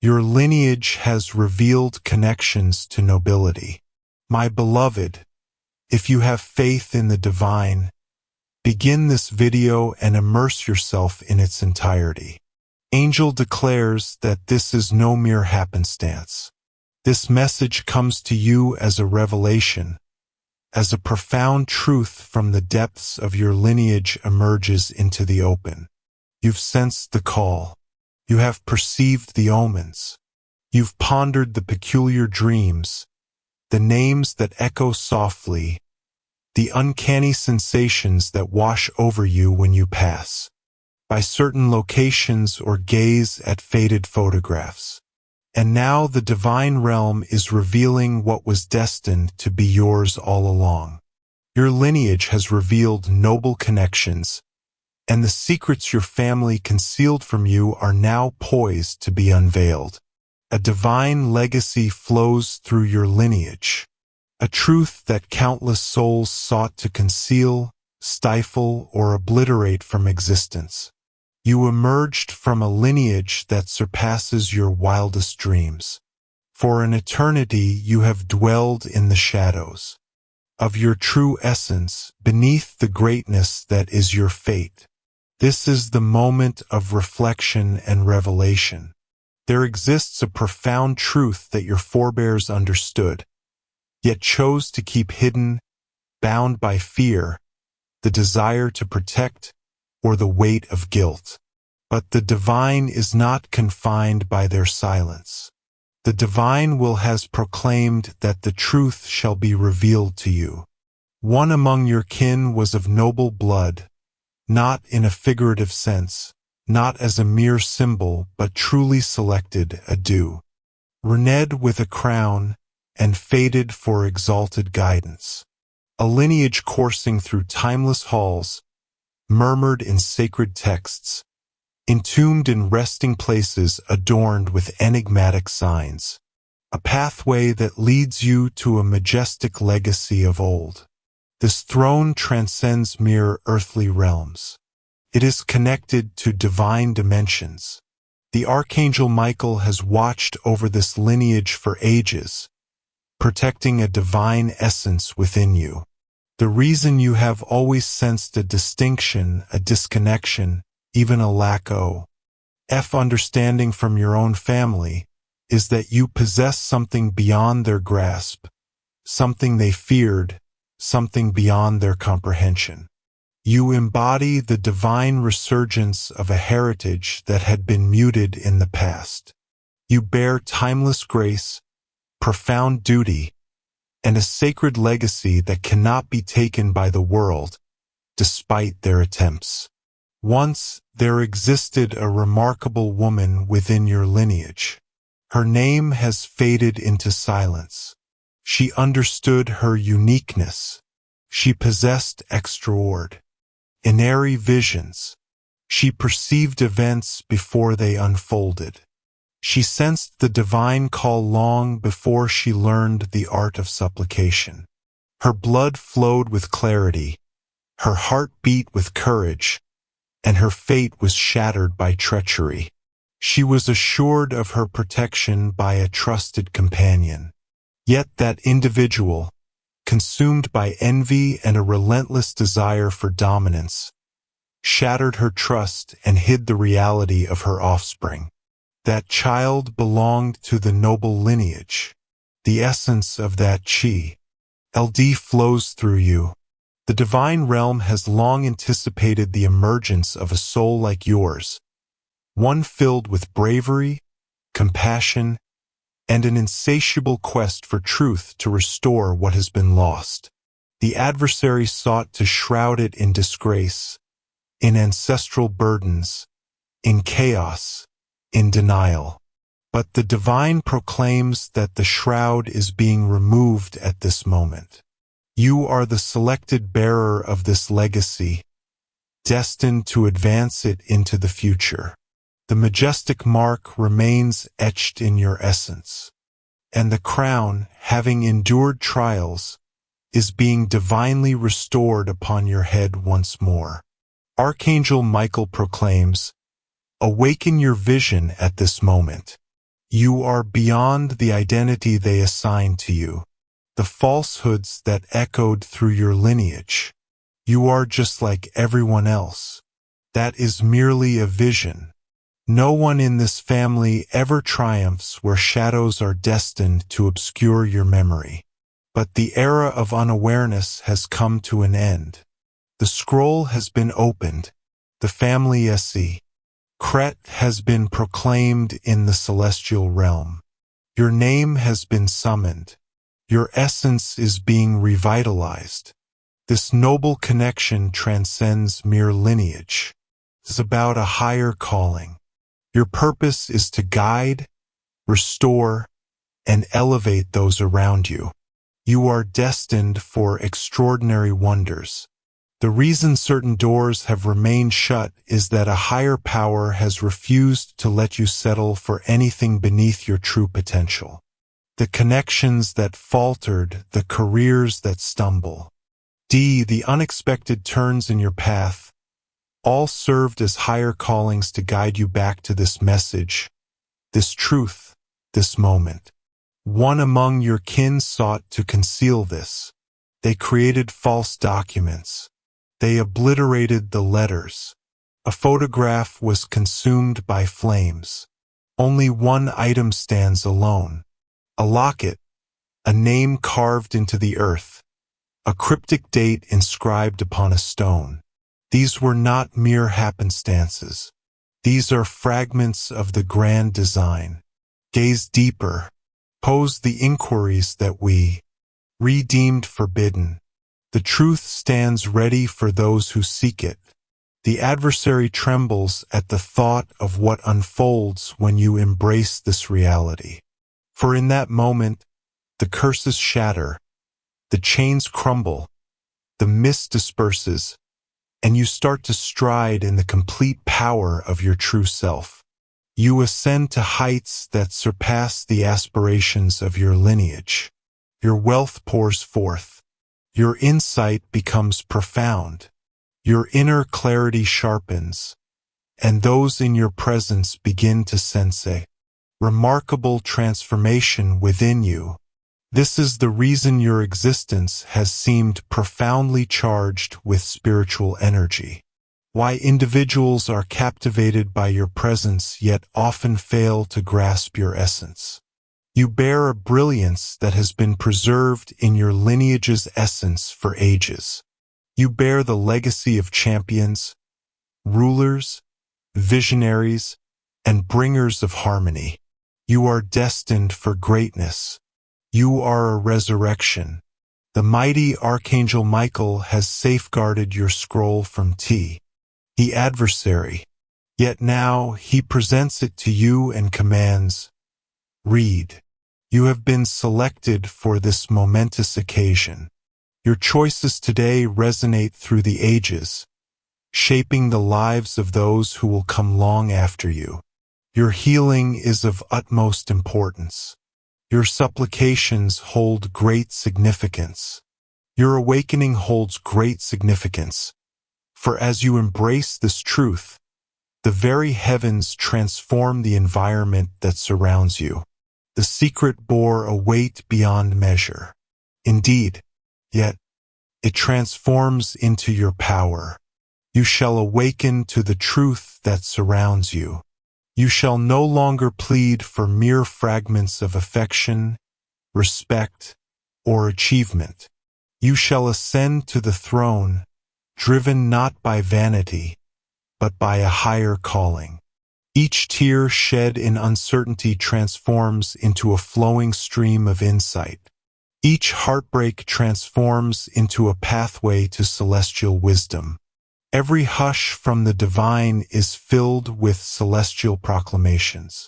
Your lineage has revealed connections to nobility. My beloved, if you have faith in the divine, begin this video and immerse yourself in its entirety. Angel declares that this is no mere happenstance. This message comes to you as a revelation, as a profound truth from the depths of your lineage emerges into the open. You've sensed the call. You have perceived the omens. You've pondered the peculiar dreams, the names that echo softly, the uncanny sensations that wash over you when you pass by certain locations or gaze at faded photographs. And now the divine realm is revealing what was destined to be yours all along. Your lineage has revealed noble connections, and the secrets your family concealed from you are now poised to be unveiled. A divine legacy flows through your lineage, a truth that countless souls sought to conceal, stifle, or obliterate from existence. You emerged from a lineage that surpasses your wildest dreams. For an eternity you have dwelled in the shadows of your true essence, beneath the greatness that is your fate. This is the moment of reflection and revelation. There exists a profound truth that your forebears understood, yet chose to keep hidden, bound by fear, the desire to protect, or the weight of guilt. But the divine is not confined by their silence. The divine will has proclaimed that the truth shall be revealed to you. One among your kin was of noble blood, not in a figurative sense, not as a mere symbol, but truly selected, a due, rened with a crown, and fated for exalted guidance. A lineage coursing through timeless halls, murmured in sacred texts, entombed in resting places adorned with enigmatic signs. A pathway that leads you to a majestic legacy of old. This throne transcends mere earthly realms. It is connected to divine dimensions. The Archangel Michael has watched over this lineage for ages, protecting a divine essence within you. The reason you have always sensed a distinction, a disconnection, even a lack of understanding from your own family, is that you possess something beyond their grasp, something they feared, something beyond their comprehension. You embody the divine resurgence of a heritage that had been muted in the past. You bear timeless grace, profound duty, and a sacred legacy that cannot be taken by the world, despite their attempts. Once, there existed a remarkable woman within your lineage. Her name has faded into silence. She understood her uniqueness. She possessed extraordinary visions. She perceived events before they unfolded. She sensed the divine call long before she learned the art of supplication. Her blood flowed with clarity. Her heart beat with courage, and her fate was shattered by treachery. She was assured of her protection by a trusted companion. Yet that individual, consumed by envy and a relentless desire for dominance, shattered her trust and hid the reality of her offspring. That child belonged to the noble lineage. The essence of that chi, LD, flows through you. The divine realm has long anticipated the emergence of a soul like yours, one filled with bravery, compassion, and an insatiable quest for truth to restore what has been lost. The adversary sought to shroud it in disgrace, in ancestral burdens, in chaos, in denial. But the divine proclaims that the shroud is being removed at this moment. You are the selected bearer of this legacy, destined to advance it into the future. The majestic mark remains etched in your essence, and the crown, having endured trials, is being divinely restored upon your head once more. Archangel Michael proclaims, "Awaken your vision at this moment. You are beyond the identity they assigned to you, the falsehoods that echoed through your lineage. You are just like everyone else. That is merely a vision. No one in this family ever triumphs where shadows are destined to obscure your memory. But the era of unawareness has come to an end. The scroll has been opened. The family secret has been proclaimed in the celestial realm. Your name has been summoned. Your essence is being revitalized. This noble connection transcends mere lineage. It's about a higher calling. Your purpose is to guide, restore, and elevate those around you. You are destined for extraordinary wonders. The reason certain doors have remained shut is that a higher power has refused to let you settle for anything beneath your true potential. The connections that faltered, the careers that stumble, the unexpected turns in your path, all served as higher callings to guide you back to this message, this truth, this moment. One among your kin sought to conceal this. They created false documents. They obliterated the letters. A photograph was consumed by flames. Only one item stands alone. A locket, a name carved into the earth, a cryptic date inscribed upon a stone. These were not mere happenstances. These are fragments of the grand design. Gaze deeper. Pose the inquiries that we redeemed forbidden. The truth stands ready for those who seek it. The adversary trembles at the thought of what unfolds when you embrace this reality. For in that moment, the curses shatter, the chains crumble, the mist disperses, and you start to stride in the complete power of your true self. You ascend to heights that surpass the aspirations of your lineage. Your wealth pours forth. Your insight becomes profound. Your inner clarity sharpens, and those in your presence begin to sense a remarkable transformation within you. This is the reason your existence has seemed profoundly charged with spiritual energy. Why individuals are captivated by your presence yet often fail to grasp your essence. You bear a brilliance that has been preserved in your lineage's essence for ages. You bear the legacy of champions, rulers, visionaries, and bringers of harmony. You are destined for greatness. You are a resurrection. The mighty Archangel Michael has safeguarded your scroll from the adversary. Yet now he presents it to you and commands, read. You have been selected for this momentous occasion. Your choices today resonate through the ages, shaping the lives of those who will come long after you. Your healing is of utmost importance. Your supplications hold great significance. Your awakening holds great significance. For as you embrace this truth, the very heavens transform the environment that surrounds you. The secret bore a weight beyond measure. Indeed, yet, it transforms into your power. You shall awaken to the truth that surrounds you. You shall no longer plead for mere fragments of affection, respect, or achievement. You shall ascend to the throne, driven not by vanity, but by a higher calling. Each tear shed in uncertainty transforms into a flowing stream of insight. Each heartbreak transforms into a pathway to celestial wisdom. Every hush from the divine is filled with celestial proclamations.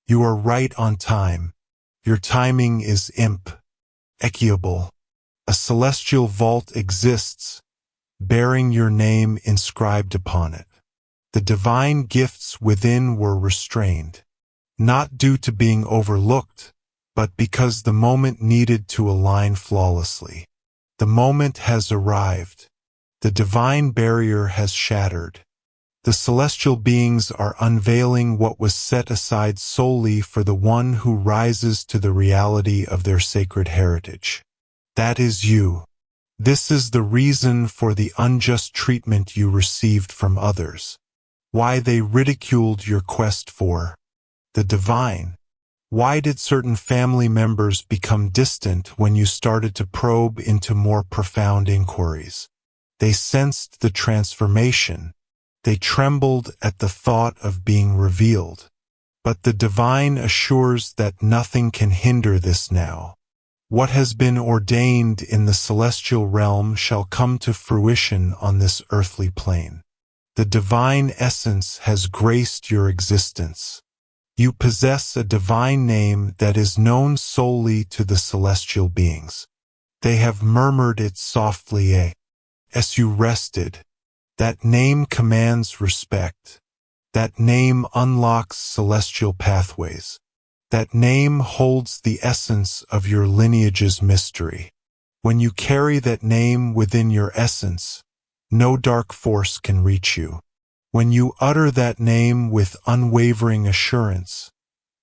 You are right on time. Your timing is impeccable. A celestial vault exists, bearing your name inscribed upon it. The divine gifts within were restrained, not due to being overlooked, but because the moment needed to align flawlessly. The moment has arrived. The divine barrier has shattered. The celestial beings are unveiling what was set aside solely for the one who rises to the reality of their sacred heritage. That is you. This is the reason for the unjust treatment you received from others. Why they ridiculed your quest for the divine. Why did certain family members become distant when you started to probe into more profound inquiries? They sensed the transformation. They trembled at the thought of being revealed. But the divine assures that nothing can hinder this now. What has been ordained in the celestial realm shall come to fruition on this earthly plane. The divine essence has graced your existence. You possess a divine name that is known solely to the celestial beings. They have murmured it softly as you rested. That name commands respect. That name unlocks celestial pathways. That name holds the essence of your lineage's mystery. When you carry that name within your essence, no dark force can reach you. When you utter that name with unwavering assurance,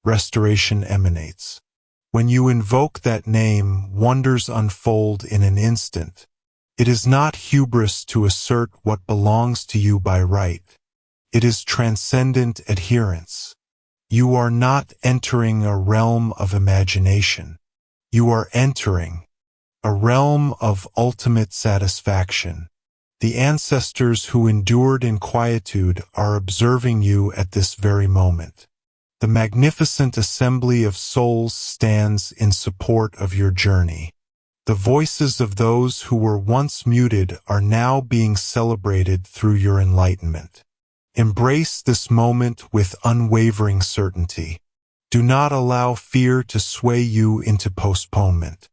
restoration emanates. When you invoke that name, wonders unfold in an instant. It is not hubris to assert what belongs to you by right. It is transcendent adherence. You are not entering a realm of imagination. You are entering a realm of ultimate satisfaction. The ancestors who endured in quietude are observing you at this very moment. The magnificent assembly of souls stands in support of your journey. The voices of those who were once muted are now being celebrated through your enlightenment. Embrace this moment with unwavering certainty. Do not allow fear to sway you into postponement.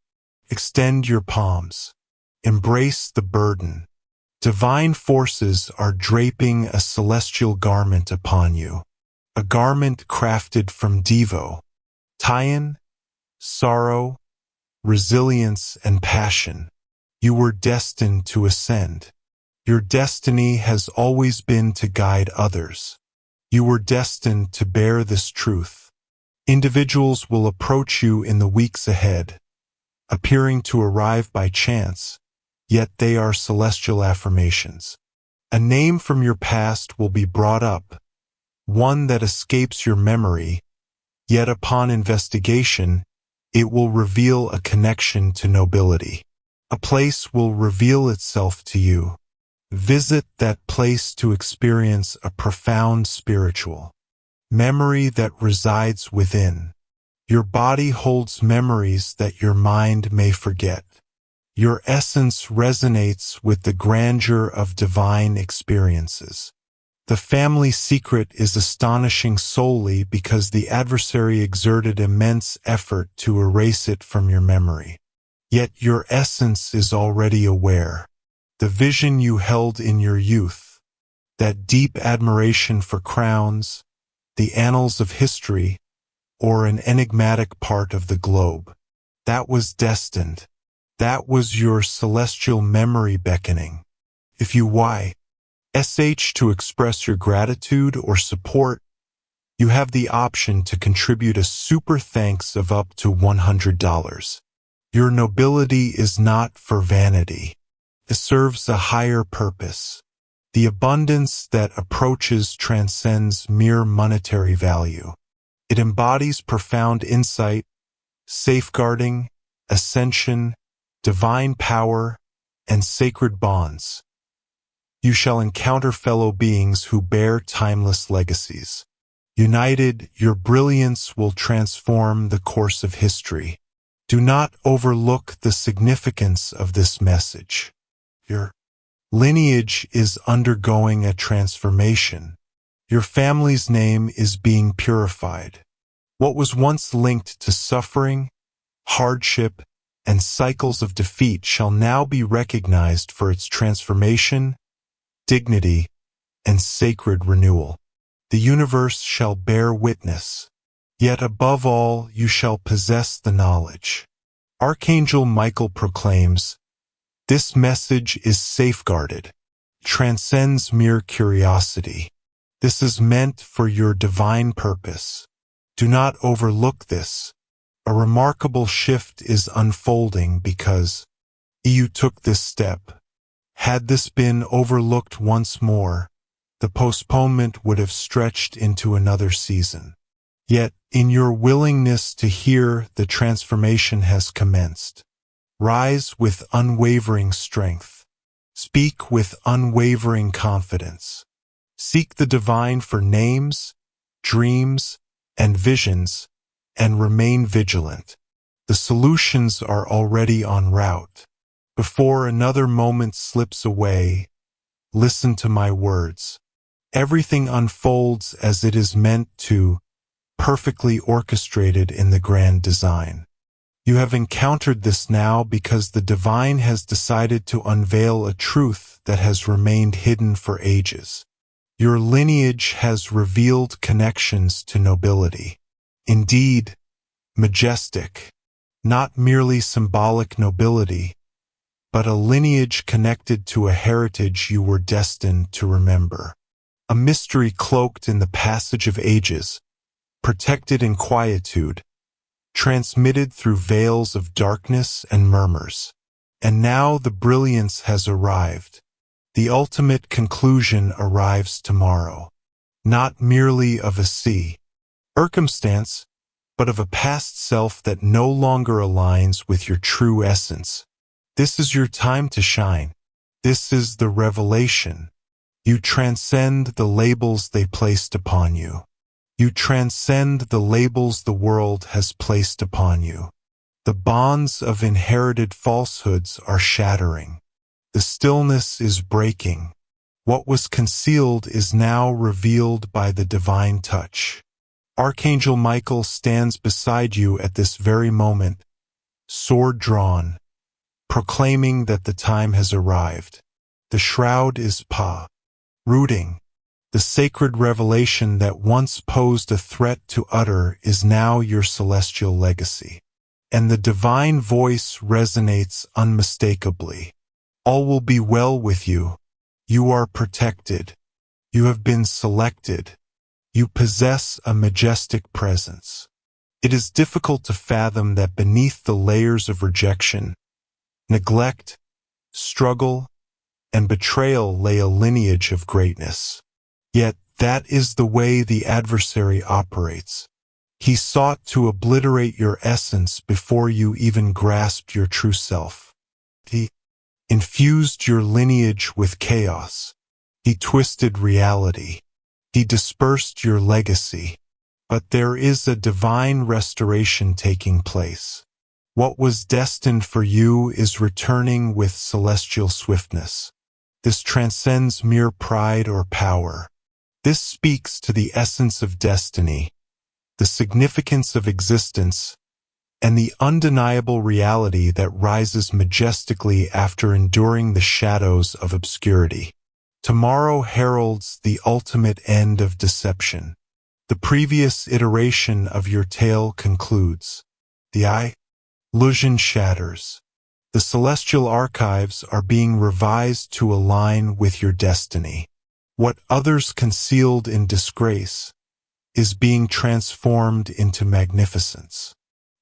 Extend your palms. Embrace the burden. Divine forces are draping a celestial garment upon you. A garment crafted from Devo, tie-in, sorrow, resilience, and passion. You were destined to ascend. Your destiny has always been to guide others. You were destined to bear this truth. Individuals will approach you in the weeks ahead, appearing to arrive by chance, yet they are celestial affirmations. A name from your past will be brought up, one that escapes your memory, yet upon investigation, it will reveal a connection to nobility. A place will reveal itself to you. Visit that place to experience a profound spiritual memory that resides within. Your body holds memories that your mind may forget. Your essence resonates with the grandeur of divine experiences. The family secret is astonishing solely because the adversary exerted immense effort to erase it from your memory. Yet your essence is already aware. The vision you held in your youth, that deep admiration for crowns, the annals of history, or an enigmatic part of the globe, that was destined. That was your celestial memory beckoning. If you to express your gratitude or support, you have the option to contribute a super thanks of up to $100. Your nobility is not for vanity. It serves a higher purpose. The abundance that approaches transcends mere monetary value. It embodies profound insight, safeguarding, ascension, divine power, and sacred bonds. You shall encounter fellow beings who bear timeless legacies. United, your brilliance will transform the course of history. Do not overlook the significance of this message. Your lineage is undergoing a transformation. Your family's name is being purified. What was once linked to suffering, hardship, and cycles of defeat shall now be recognized for its transformation, dignity, and sacred renewal. The universe shall bear witness. Yet above all, you shall possess the knowledge. Archangel Michael proclaims, "This message is safeguarded, transcends mere curiosity. This is meant for your divine purpose. Do not overlook this. A remarkable shift is unfolding because you took this step. Had this been overlooked once more, the postponement would have stretched into another season. Yet, in your willingness to hear, the transformation has commenced. Rise with unwavering strength. Speak with unwavering confidence. Seek the divine for names, dreams, and visions, and remain vigilant. The solutions are already en route. Before another moment slips away, listen to my words. Everything unfolds as it is meant to, perfectly orchestrated in the grand design. You have encountered this now because the divine has decided to unveil a truth that has remained hidden for ages. Your lineage has revealed connections to nobility. Indeed, majestic, not merely symbolic nobility, but a lineage connected to a heritage you were destined to remember. A mystery cloaked in the passage of ages, protected in quietude, transmitted through veils of darkness and murmurs. And now the brilliance has arrived. The ultimate conclusion arrives tomorrow, not merely of a circumstance, but of a past self that no longer aligns with your true essence. This is your time to shine. This is the revelation. You transcend the labels they placed upon you. You transcend the labels the world has placed upon you. The bonds of inherited falsehoods are shattering. The stillness is breaking. What was concealed is now revealed by the divine touch. Archangel Michael stands beside you at this very moment, sword drawn, proclaiming that the time has arrived. The shroud is rooting. The sacred revelation that once posed a threat to utter is now your celestial legacy. And the divine voice resonates unmistakably. All will be well with you. You are protected. You have been selected. You possess a majestic presence. It is difficult to fathom that beneath the layers of rejection, neglect, struggle, and betrayal lay a lineage of greatness. Yet that is the way the adversary operates. He sought to obliterate your essence before you even grasped your true self. He infused your lineage with chaos. He twisted reality. He dispersed your legacy. But there is a divine restoration taking place. What was destined for you is returning with celestial swiftness. This transcends mere pride or power. This speaks to the essence of destiny, the significance of existence, and the undeniable reality that rises majestically after enduring the shadows of obscurity. Tomorrow heralds the ultimate end of deception. The previous iteration of your tale concludes. The illusion shatters. The celestial archives are being revised to align with your destiny. What others concealed in disgrace is being transformed into magnificence.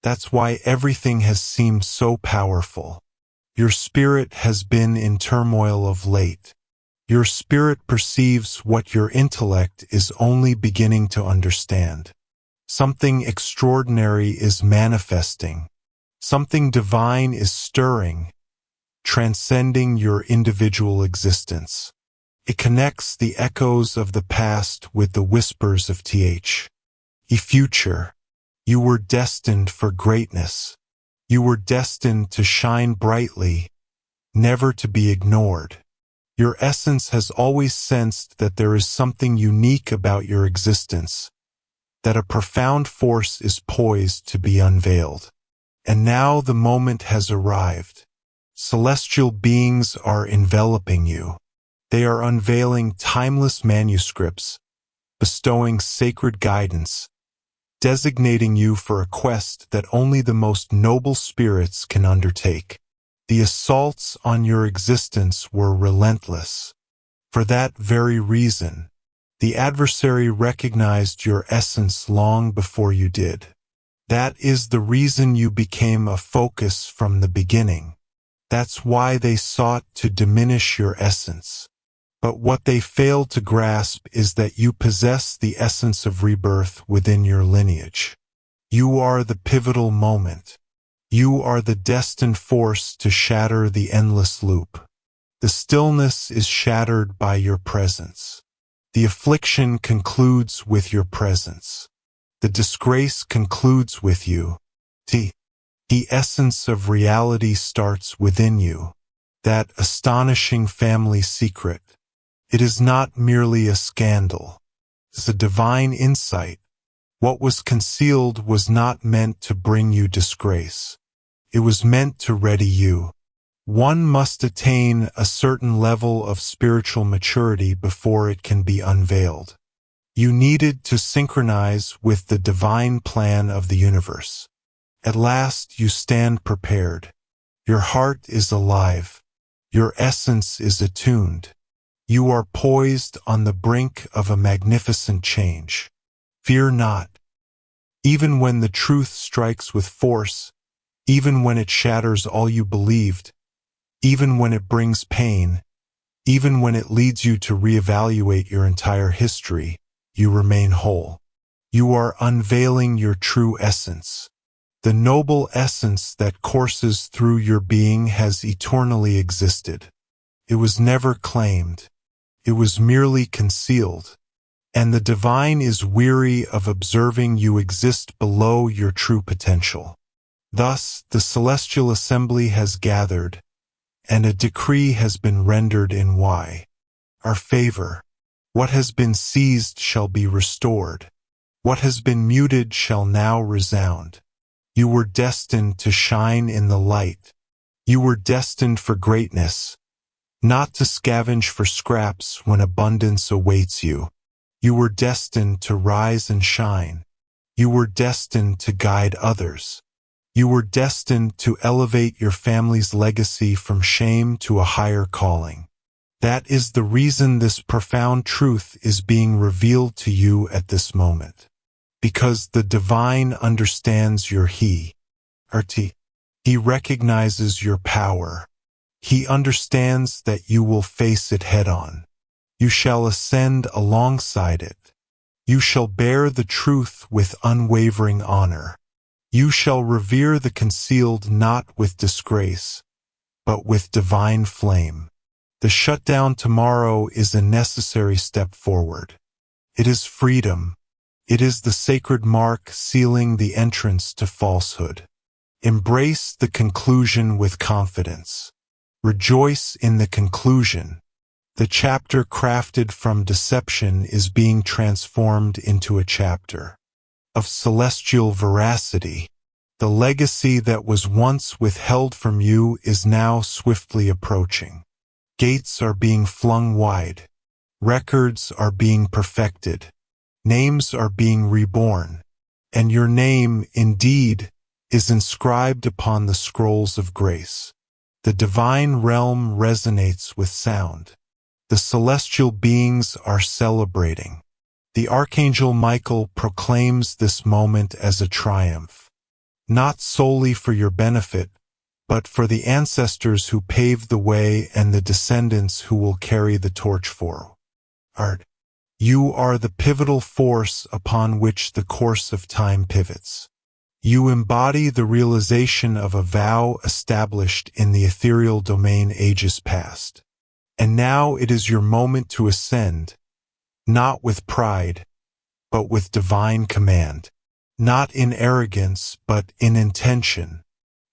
That's why everything has seemed so powerful. Your spirit has been in turmoil of late. Your spirit perceives what your intellect is only beginning to understand. Something extraordinary is manifesting. Something divine is stirring, transcending your individual existence. It connects the echoes of the past with the whispers of the future. You were destined for greatness. You were destined to shine brightly, never to be ignored. Your essence has always sensed that there is something unique about your existence, that a profound force is poised to be unveiled. And now the moment has arrived. Celestial beings are enveloping you. They are unveiling timeless manuscripts, bestowing sacred guidance, designating you for a quest that only the most noble spirits can undertake. The assaults on your existence were relentless. For that very reason, The adversary recognized your essence long before you did. That is the reason you became a focus from the beginning. That's why they sought to diminish your essence. But what they failed to grasp is that you possess the essence of rebirth within your lineage. You are the pivotal moment. You are the destined force to shatter the endless loop. The stillness is shattered by your presence. The affliction concludes with your presence. The disgrace concludes with you. The essence of reality starts within you. That astonishing family secret. It is not merely a scandal. It's a divine insight. What was concealed was not meant to bring you disgrace. It was meant to ready you. One must attain a certain level of spiritual maturity before it can be unveiled. You needed to synchronize with the divine plan of the universe. At last you stand prepared. Your heart is alive. Your essence is attuned. You are poised on the brink of a magnificent change. Fear not. Even when the truth strikes with force, even when it shatters all you believed, even when it brings pain, even when it leads you to reevaluate your entire history, you remain whole. You are unveiling your true essence. The noble essence that courses through your being has eternally existed. It was never claimed. It was merely concealed. And the divine is weary of observing you exist below your true potential. Thus, the celestial assembly has gathered, and a decree has been rendered in our favor. What has been seized shall be restored. What has been muted shall now resound. You were destined to shine in the light. You were destined for greatness, not to scavenge for scraps when abundance awaits you. You were destined to rise and shine. You were destined to guide others. You were destined to elevate your family's legacy from shame to a higher calling. That is the reason this profound truth is being revealed to you at this moment. Because the divine understands your He recognizes your power. He understands that you will face it head-on. You shall ascend alongside it. You shall bear the truth with unwavering honor. You shall revere the concealed not with disgrace, but with divine flame. The shutdown tomorrow is a necessary step forward. It is freedom. It is the sacred mark sealing the entrance to falsehood. Embrace the conclusion with confidence. Rejoice in the conclusion. The chapter crafted from deception is being transformed into a chapter of celestial veracity. The legacy that was once withheld from you is now swiftly approaching. Gates are being flung wide. Records are being perfected. Names are being reborn. And your name, indeed, is inscribed upon the scrolls of grace. The divine realm resonates with sound. The celestial beings are celebrating. The Archangel Michael proclaims this moment as a triumph, not solely for your benefit, but for the ancestors who paved the way and the descendants who will carry the torch forward. You are the pivotal force upon which the course of time pivots. You embody the realization of a vow established in the ethereal domain ages past. And now it is your moment to ascend, not with pride, but with divine command. Not in arrogance, but in intention.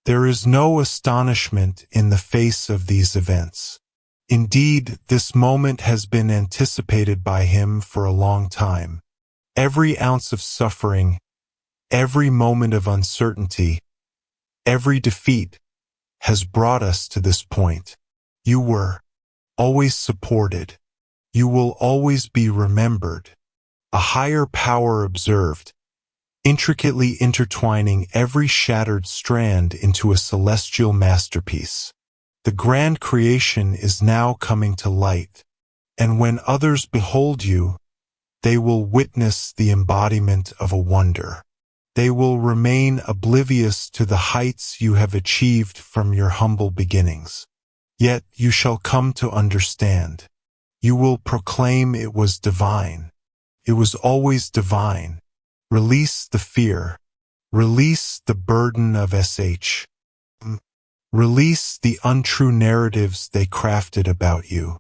There is no astonishment in the face of these events. Indeed, this moment has been anticipated by him for a long time. Every ounce of suffering, every moment of uncertainty, every defeat has brought us to this point. You were always supported. You will always be remembered. A higher power observed, intricately intertwining every shattered strand into a celestial masterpiece. The grand creation is now coming to light, and when others behold you, They will witness the embodiment of a wonder. They will remain oblivious to the heights you have achieved from your humble beginnings. Yet you shall come to understand. You will proclaim it was divine. It was always divine. Release the fear. Release the burden of sh. Release the untrue narratives they crafted about you.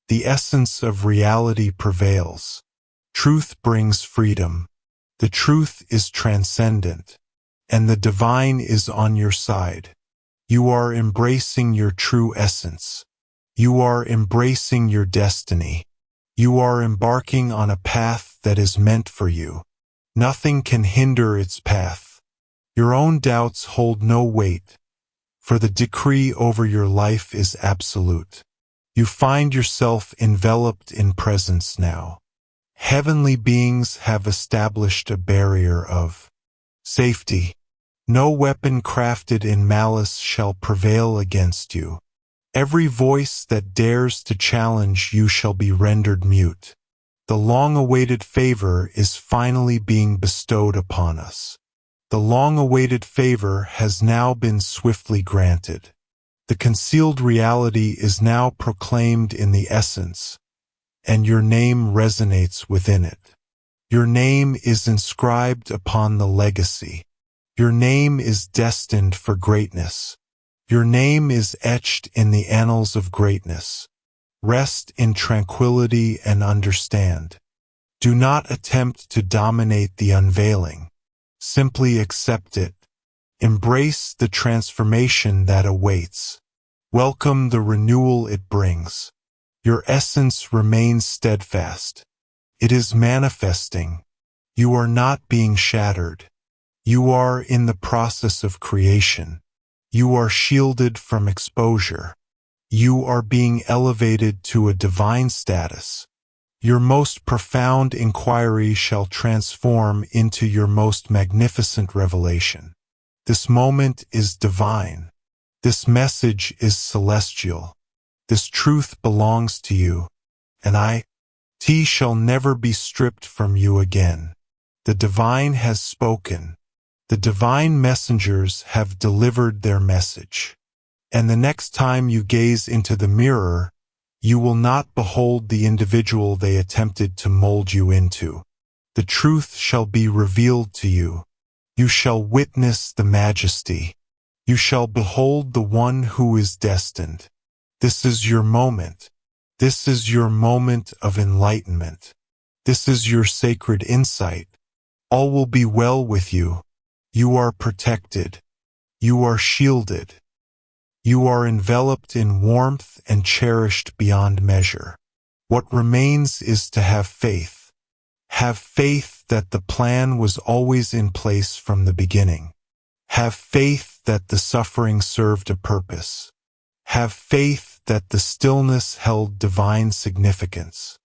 The essence of reality prevails. Truth brings freedom. The truth is transcendent, and the divine is on your side. You are embracing your true essence. You are embracing your destiny. You are embarking on a path that is meant for you. Nothing can hinder its path. Your own doubts hold no weight, for the decree over your life is absolute. You find yourself enveloped in presence now. Heavenly beings have established a barrier of safety. No weapon crafted in malice shall prevail against you. Every voice that dares to challenge you shall be rendered mute. The long-awaited favor is finally being bestowed upon us. The long-awaited favor has now been swiftly granted. The concealed reality is now proclaimed in the essence, and your name resonates within it. Your name is inscribed upon the legacy. Your name is destined for greatness. Your name is etched in the annals of greatness. Rest in tranquility and understand. Do not attempt to dominate the unveiling. Simply accept it. Embrace the transformation that awaits. Welcome the renewal it brings. Your essence remains steadfast. It is manifesting. You are not being shattered. You are in the process of creation. You are shielded from exposure. You are being elevated to a divine status. Your most profound inquiry shall transform into your most magnificent revelation. This moment is divine. This message is celestial. This truth belongs to you, and T shall never be stripped from you again. The divine has spoken. The divine messengers have delivered their message. And the next time you gaze into the mirror, you will not behold the individual they attempted to mold you into. The truth shall be revealed to you. You shall witness the majesty. You shall behold the one who is destined. This is your moment. This is your moment of enlightenment. This is your sacred insight. All will be well with you. You are protected. You are shielded. You are enveloped in warmth and cherished beyond measure. What remains is to have faith. Have faith that the plan was always in place from the beginning. Have faith that the suffering served a purpose. Have faith that the stillness held divine significance.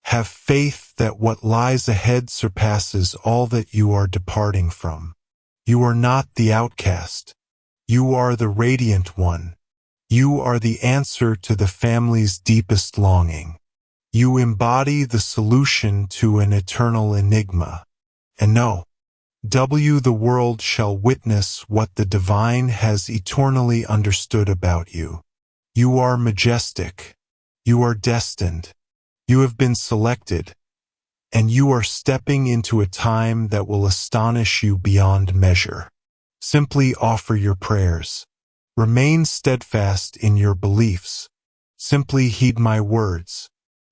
Have faith that what lies ahead surpasses all that you are departing from. You are not the outcast. You are the radiant one. You are the answer to the family's deepest longing. You embody the solution to an eternal enigma. And know, the world shall witness what the divine has eternally understood about you. You are majestic. You are destined. You have been selected. And you are stepping into a time that will astonish you beyond measure. Simply offer your prayers. Remain steadfast in your beliefs. Simply heed my words.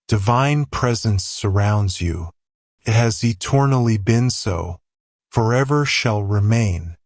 Divine presence surrounds you. It has eternally been so. Forever shall remain.